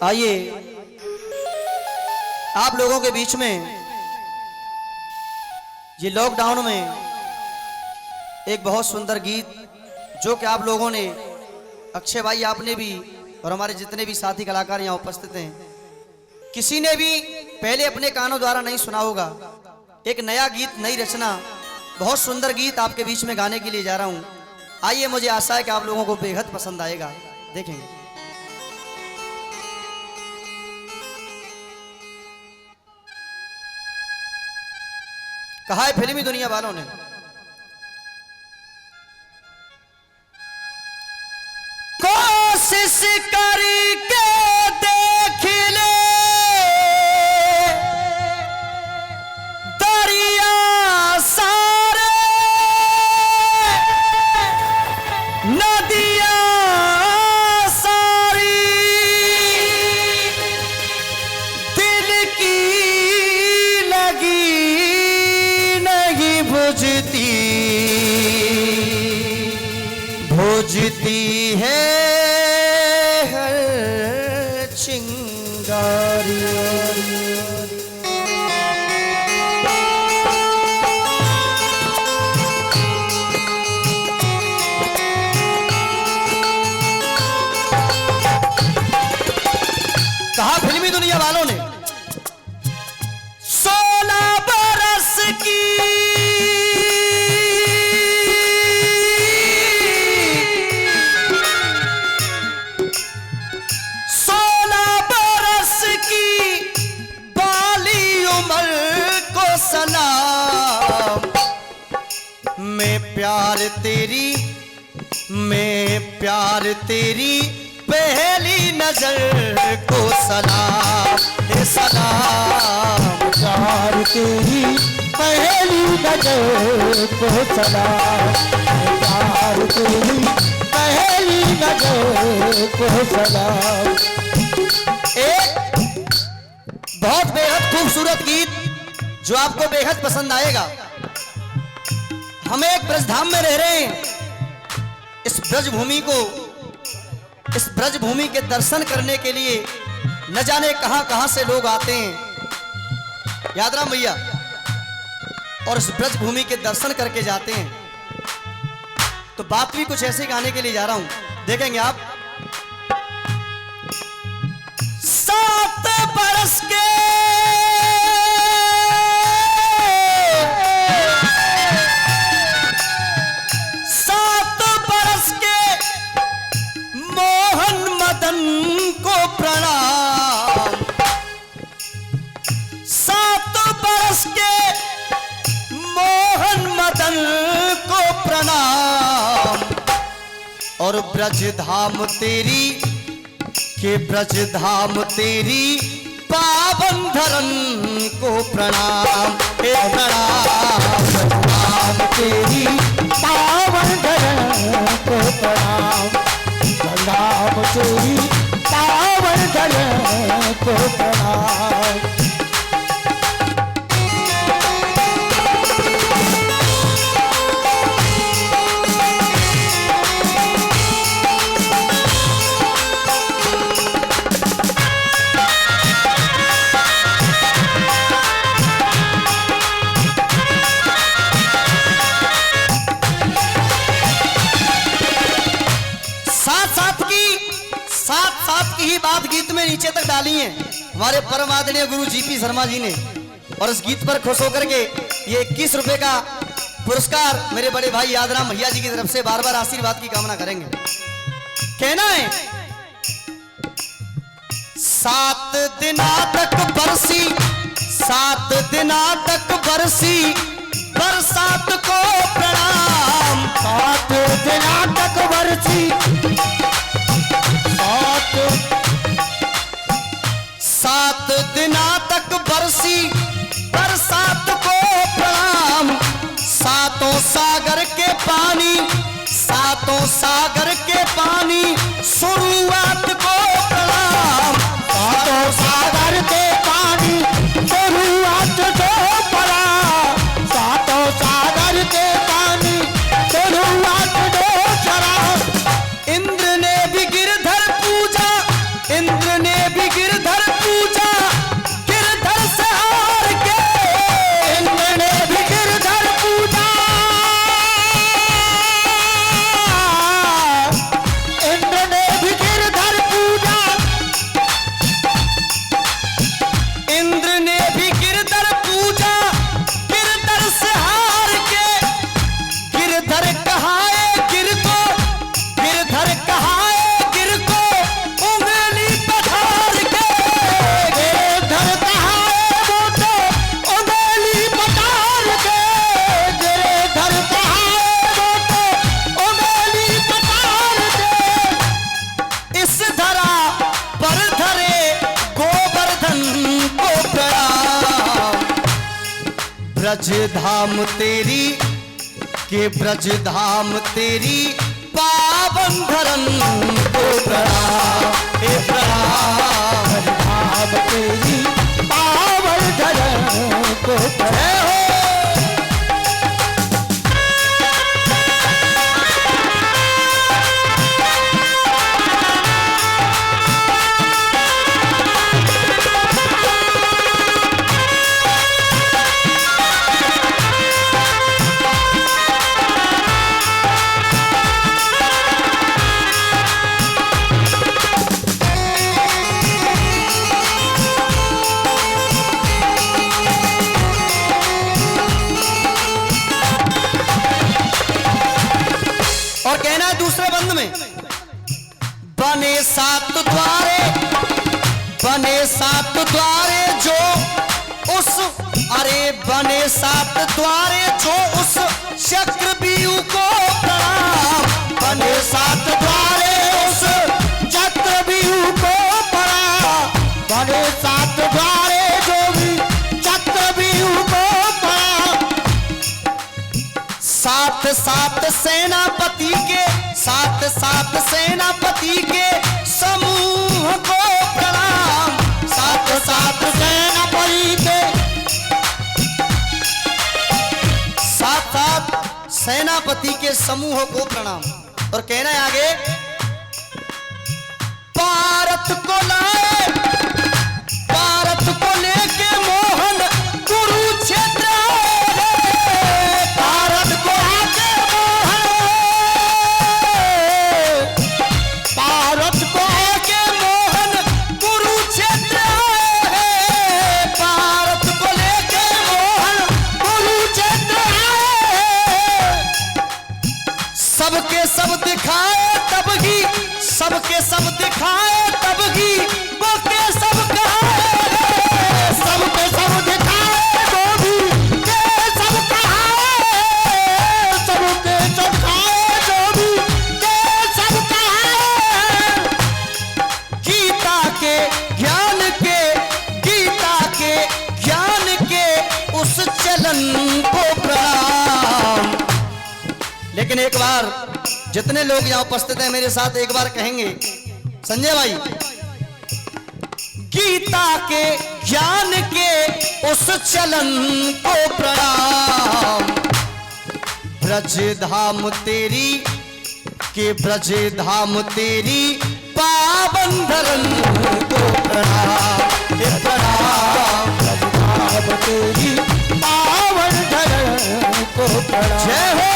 आइए आप लोगों के बीच में ये लॉकडाउन में एक बहुत सुंदर गीत जो कि आप लोगों ने, अक्षय भाई आपने भी और हमारे जितने भी साथी कलाकार यहाँ उपस्थित हैं, किसी ने भी पहले अपने कानों द्वारा नहीं सुना होगा। एक नया गीत, नई रचना, बहुत सुंदर गीत आपके बीच में गाने के लिए जा रहा हूँ। आइए, मुझे आशा है कि आप लोगों को बेहद पसंद आएगा। देखेंगे। कहा है फिल्मी दुनिया वालों ने, कोशिश करके देख ले दरिया सारे नदिया सारी दिल की लगी नहीं बुझती बुझती है हर चिंगारी। कहा फिल्मी दुनिया वालों ने, 16 बरस की 16 बरस की बाली उम्र को सलाम। मैं प्यार तेरी पहली नजर को सलाम, सलाम। प्यार तेरी पहली नजर को सलाम, प्यार तेरी पहली नजर को सलाम। एक बहुत बेहद खूबसूरत गीत जो आपको बेहद पसंद आएगा। हम एक ब्रजधाम में रह रहे हैं। इस ब्रजभूमि के दर्शन करने के लिए न जाने कहां से लोग आते हैं, यादराम भैया, और इस ब्रजभूमि के दर्शन करके जाते हैं। तो बात भी कुछ ऐसे गाने के लिए जा रहा हूं, देखेंगे आप। 7 बरस के 7 बरस के मोहन मदन को प्रणाम। 7 बरस के मोहन मदन को प्रणाम। और ब्रजधाम तेरी पावन धरन को प्रणाम, प्रणाम। ब्रजधाम तेरी पावन धरन को प्रणाम, ब्रजधाम तेरी पावन धरन को प्रणाम। सात की ही बात गीत में नीचे तक डाली है हमारे परम आदरणीय गुरु जीपी शर्मा जी ने। और इस गीत पर खुश होकर के ये 21 रुपए का पुरस्कार मेरे बड़े भाई यादराम भैया जी की तरफ से बार बार आशीर्वाद की कामना करेंगे। कहना है, 7 दिना तक बरसी 7 दिना तक बरसी बरसात को प्रणाम। 7 दिना तक बरसी 7 दिना तक बरसी बरसात को प्रणाम। 7 सागर के पानी 7 सागर के पानी शुरुआत को प्रणाम। 7 सागर के पानी शुरुआत को प्रणाम। 7 सागर के पानी शुरुआत को प्रणाम। इंद्र ने भी गिरधर पूजा इंद्र ने भी ब्रज धाम तेरी के ब्रज धाम तेरी पावन धरम को प्रणाम, हे प्रणाम। धाम तेरी पावन धरम को प्रणाम। और कहना है दूसरे बंद में, बने सात द्वारे, बने सात द्वारे जो उस, अरे बने सात द्वारे जो उस चक्रव्यूह को प्रणाम, बने सात द्वारे उस चक्रव्यूह को प्रणाम, बने सात द्वारे जो भी चक्रव्यूह को प्रणाम। सात सात सेनापति के, सात सात सेनापति के समूह को प्रणाम, सात सात सेनापति के, सात सात सेनापति के समूह को प्रणाम। और कहना है आगे, भारत को लाए, भारत को लेके मोहन कुरुक्षेत्र आए, भारत को आके भारत को आके मोहन कुरुक्षेत्र आए, भारत को लेके मोहन कुरुक्षेत्र आए। सबके सब दिखाए तब ही, सबके सब दिखाए तब ही वो के सब कहाए, सबके सब दिखाए तो भी के सब कहाए, सबके सब खाए तो भी के सब कहाए। गीता के ज्ञान के, गीता के ज्ञान के उस चलन को प्रणाम। लेकिन एक बार जितने लोग यहां उपस्थित हैं मेरे साथ एक बार कहेंगे, संजय भाई, गीता के ज्ञान के उस चलन को प्रणाम, ब्रज धाम तेरी के ब्रज धाम तेरी पावन धरम को प्रणाम, हे प्रणाम। धाम तेरी पावन धरम को प्रणाम। जय हो।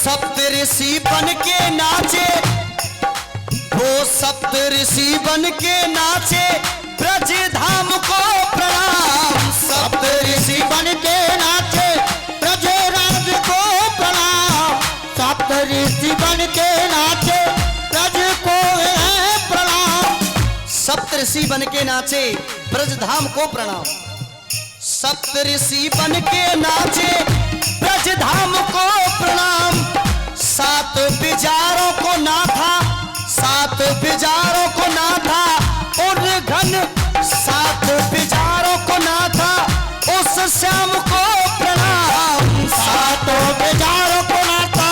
सप्त ऋषि बन के नाचे, वो सप्त ऋषि बन के नाचे, ब्रज धाम को प्रणाम। सप्त ऋषि बन के नाचे, ब्रज राज को प्रणाम। सप्त ऋषि बन के नाचे, ब्रज को है प्रणाम। सप्त ऋषि बन के नाचे, ब्रज धाम को प्रणाम। सप्त ऋषि बन के नाचे, ब्रज धाम को प्रणाम। सात बिजारों को नाथा, सात बिजारों को नाथा, और घन सात बिजारों को नाथा, उस श्याम को प्रणाम। सातों बिजारों को नाथा,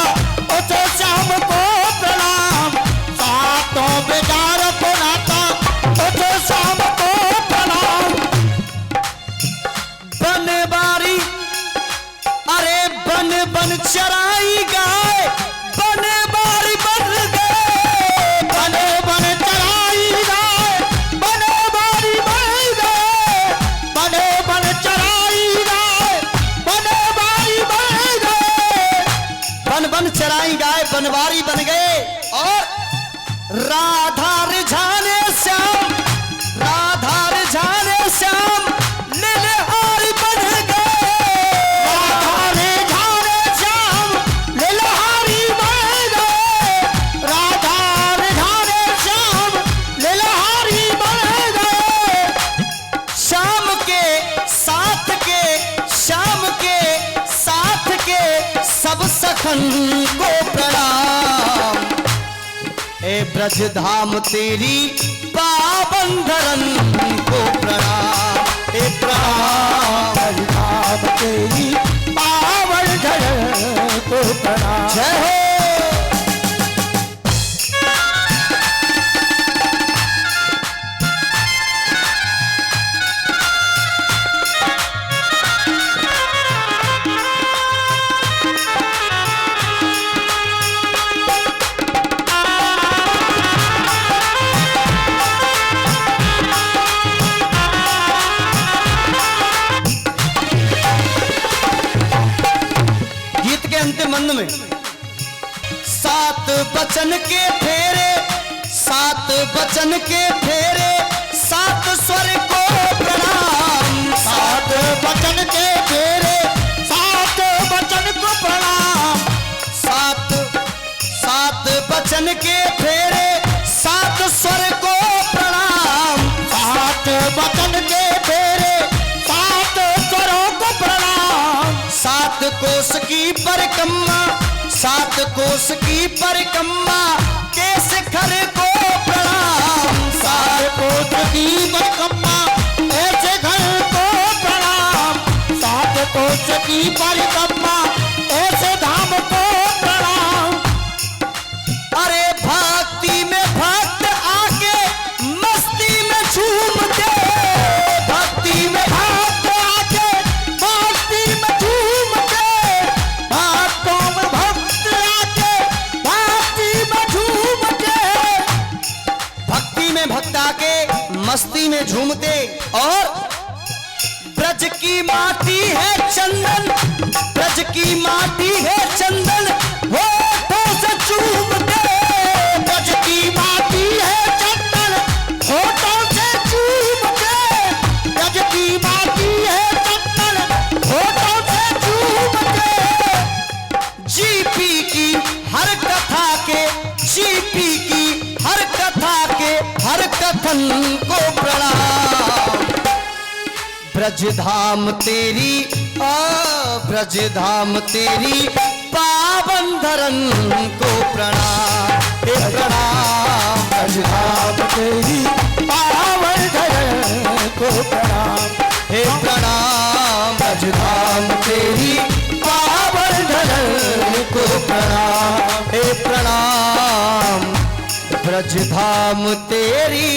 उस श्याम को प्रणाम। सातों बिजारों को नाथा, उस श्याम को प्रणाम। बनवारी, अरे बन बन चराई गाय, बनवारी बन गए। बन बन चराई गाय, बनवारी बन गए। बन बन चराई गाय, बनवारी बन गए। बन बन चराई गाय बनवारी बन गए। और राधा रिझाने श्याम, सब सखन को प्रणाम। ए ब्रज धाम तेरी पावन धरन को प्रणाम। ए प्रणाम ब्रज धाम तेरी पावन धरन को प्रणाम। जय हो। मंद में सात बचन के फेरे, सात बचन के फेरे, सात स्वर को प्रणाम। सात बचन के फेरे, सात बचन को प्रणाम। सात बचन के फेरे, सात स्वर को प्रणाम। सात बचन के फेरे, सात स्वरों को प्रणाम। सात कोस की परिक्रमा, सात कोस की परिक्रमा के शिखर को प्रणाम। सात कोस की परिक्रमा ऐसे घर को प्रणाम। सात कोस की परिक्रमा ऐसे धाम को प्रणाम। अरे भक्ति में भक्त आके मस्ती में झूमते, भक्ति में भक्त आके मस्ती में झूमते, भक्तों में भक्त आके मस्ती में झूमते। भक्ति में भक्त आके मस्ती में झूमते। और ब्रज की माटी है चंदन, ब्रज की माटी है चंदन, होठों से चूमते। ब्रज की माटी है चंदन, होठों से चूमते। ब्रज की माटी है चंदन, होठों से चूमते। जीपी की हर कथा के, जीपी की हर कथा के हर कथन को प्रणाम। ब्रज धाम तेरी ब्रज धाम तेरी पावन धरन को प्रणाम। हे प्रणाम ब्रज धाम तेरी पावन धरन को प्रणाम। हे प्रणाम ब्रज धाम तेरी पावन धरन को प्रणाम। हे प्रणाम ब्रज धाम तेरी